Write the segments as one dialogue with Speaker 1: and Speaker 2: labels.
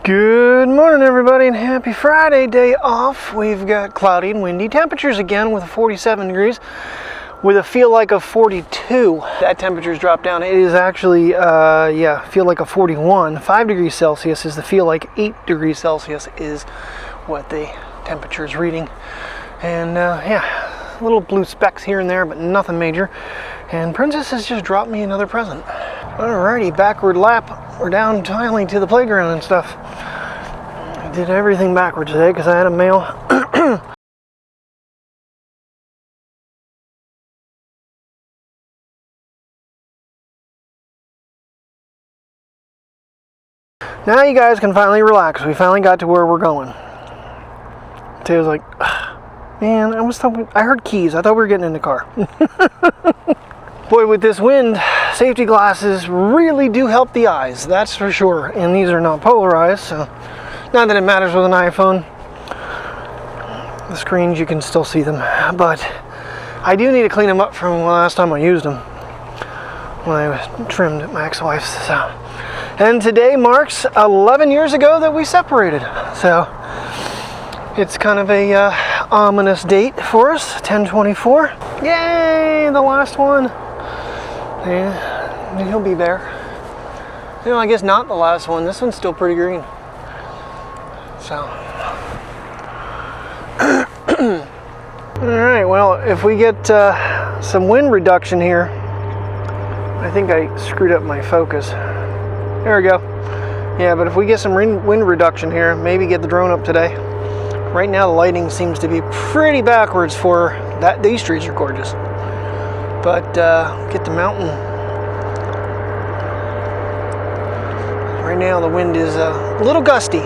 Speaker 1: Good morning, everybody, and happy Friday, day off. We've got cloudy and windy temperatures again with 47 degrees with a feel like of 42. That temperature's dropped down. It is actually, feel like a 41. 5 degrees Celsius is the feel like. 8 degrees Celsius is what the temperature is reading. And little blue specks here and there, but nothing major. And Princess has just dropped me another present. Alrighty, backward lap. We're down finally to the playground and stuff. I did everything backwards today because I had a mail. Now you guys can finally relax. We finally got to where we're going. Tay was like, man, I heard keys. I thought we were getting in the car. Boy, with this wind, safety glasses really do help the eyes, that's for sure. And these are not polarized, so not that it matters with an iPhone. The screens, you can still see them, but I do need to clean them up from the last time I used them when I was trimmed at my ex-wife's. So. And today marks 11 years ago that we separated, so it's kind of a ominous date for us. 10/24. Yay, the last one. Yeah, he'll be there. You know, I guess not the last one. This one's still pretty green. So. Alright, well, if we get some wind reduction here, I think I screwed up my focus. There we go. Yeah, but if we get some wind reduction here, maybe get the drone up today. Right now the lighting seems to be pretty backwards for that. These trees are gorgeous. But get the mountain. Right now the wind is a little gusty.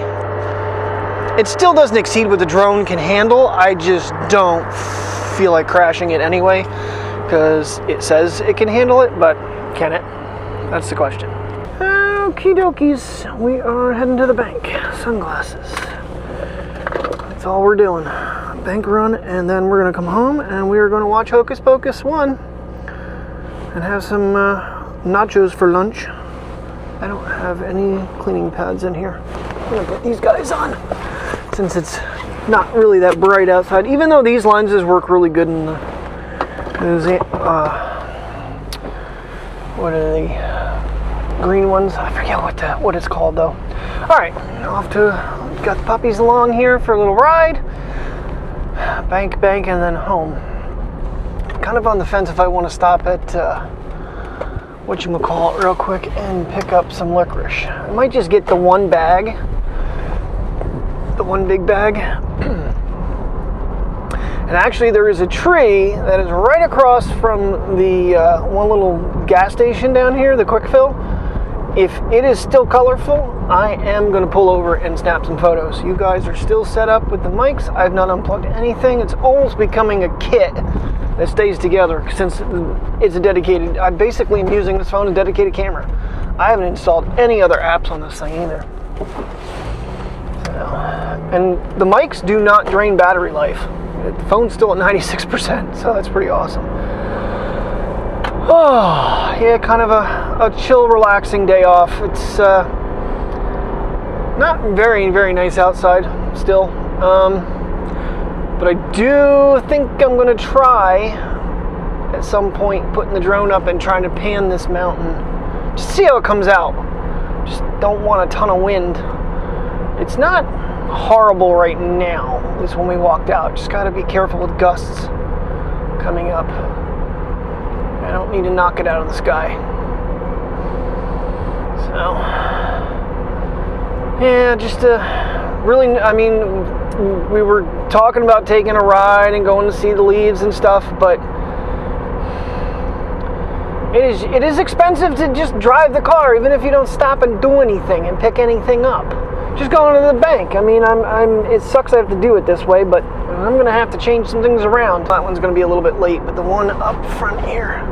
Speaker 1: It still doesn't exceed what the drone can handle. I just don't feel like crashing it anyway because it says it can handle it, but can it? That's the question. Okie dokies, we are heading to the bank. Sunglasses. That's all we're doing. Bank run, and then we're gonna come home and we are gonna watch Hocus Pocus 1 and have some nachos for lunch. I don't have any cleaning pads in here. I'm gonna put these guys on since it's not really that bright outside, even though these lenses work really good in those what are they? Green ones. I forget what it's called though. All right, got the puppies along here for a little ride. Bank, and then home. Kind of on the fence if I want to stop at whatchamacallit real quick and pick up some licorice. I might just get the one bag, the one big bag. And actually there is a tree that is right across from the one little gas station down here, the Quick Fill. If it is still colorful, I am going to pull over and snap some photos. You guys are still set up with the mics. I've not unplugged anything. It's almost becoming a kit that stays together since it's a dedicated, I basically am using this phone as a dedicated camera. I haven't installed any other apps on this thing either. And the mics do not drain battery life. The phone's still at 96%, so that's pretty awesome. Oh, yeah, kind of a chill, relaxing day off. It's not very, very nice outside still. But I do think I'm going to try at some point putting the drone up and trying to pan this mountain. Just see how it comes out. Just don't want a ton of wind. It's not horrible right now, at least when we walked out. Just got to be careful with gusts coming up. I don't need to knock it out of the sky. So, yeah, just really, I mean, we were talking about taking a ride and going to see the leaves and stuff, but it is expensive to just drive the car, even if you don't stop and do anything and pick anything up. Just going to the bank. I mean, it sucks I have to do it this way, but I'm going to have to change some things around. That one's going to be a little bit late, but the one up front here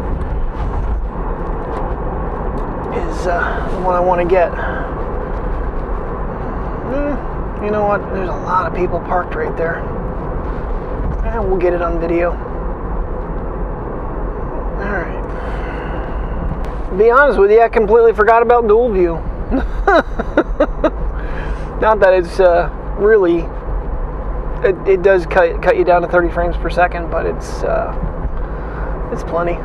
Speaker 1: is the one I want to get. You know what? There's a lot of people parked right there. And we'll get it on video. Alright. To be honest with you, I completely forgot about dual view. Not that it's really, it does cut you down to 30 frames per second, but it's plenty.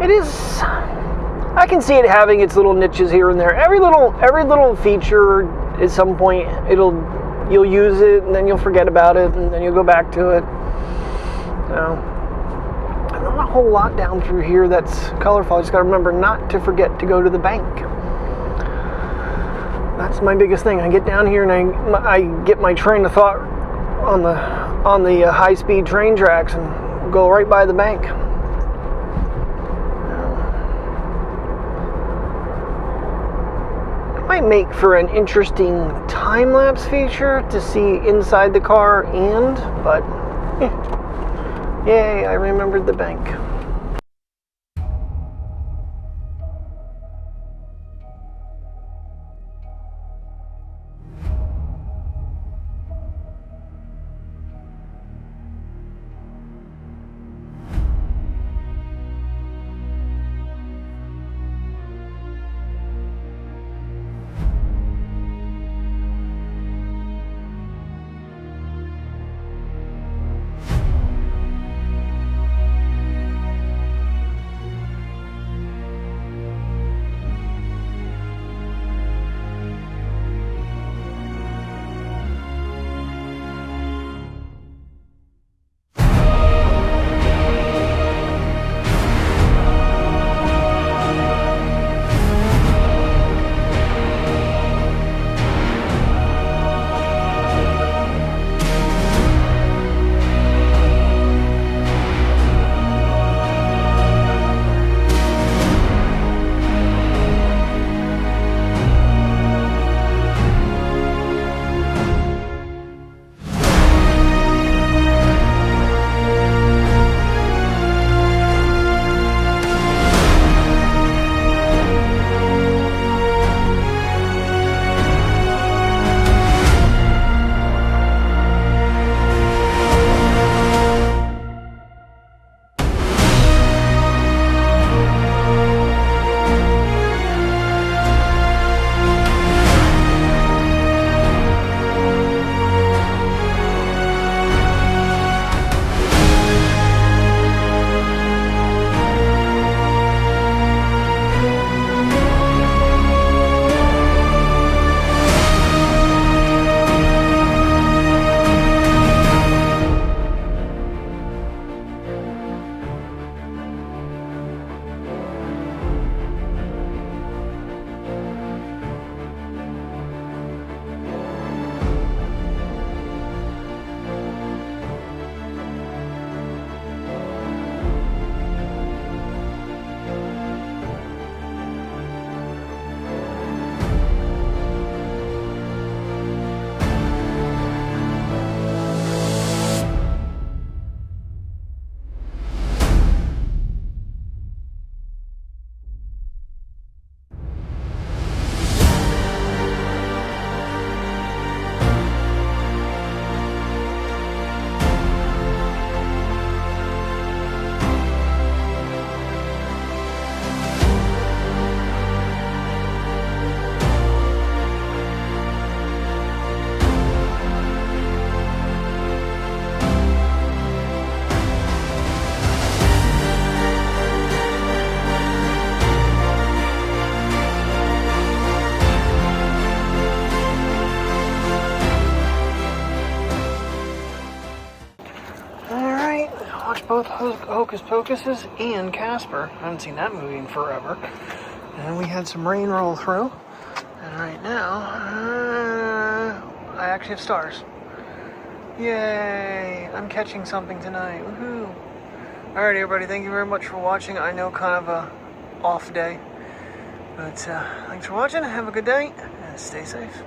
Speaker 1: It is, I can see it having its little niches here and there. Every little feature at some point, you'll use it and then you'll forget about it and then you'll go back to it. Not a whole lot down through here that's colorful. I just got to remember not to forget to go to the bank. That's my biggest thing. I get down here and I get my train of thought on the high-speed train tracks and go right by the bank. It might make for an interesting time-lapse feature to see inside the car but yay, I remembered the bank. Both Hocus Pocuses and Casper. I haven't seen that movie in forever. And we had some rain roll through. And right now, I actually have stars. Yay! I'm catching something tonight. Woohoo! Alright, everybody, thank you very much for watching. I know, kind of a off day. But thanks for watching. Have a good day and stay safe.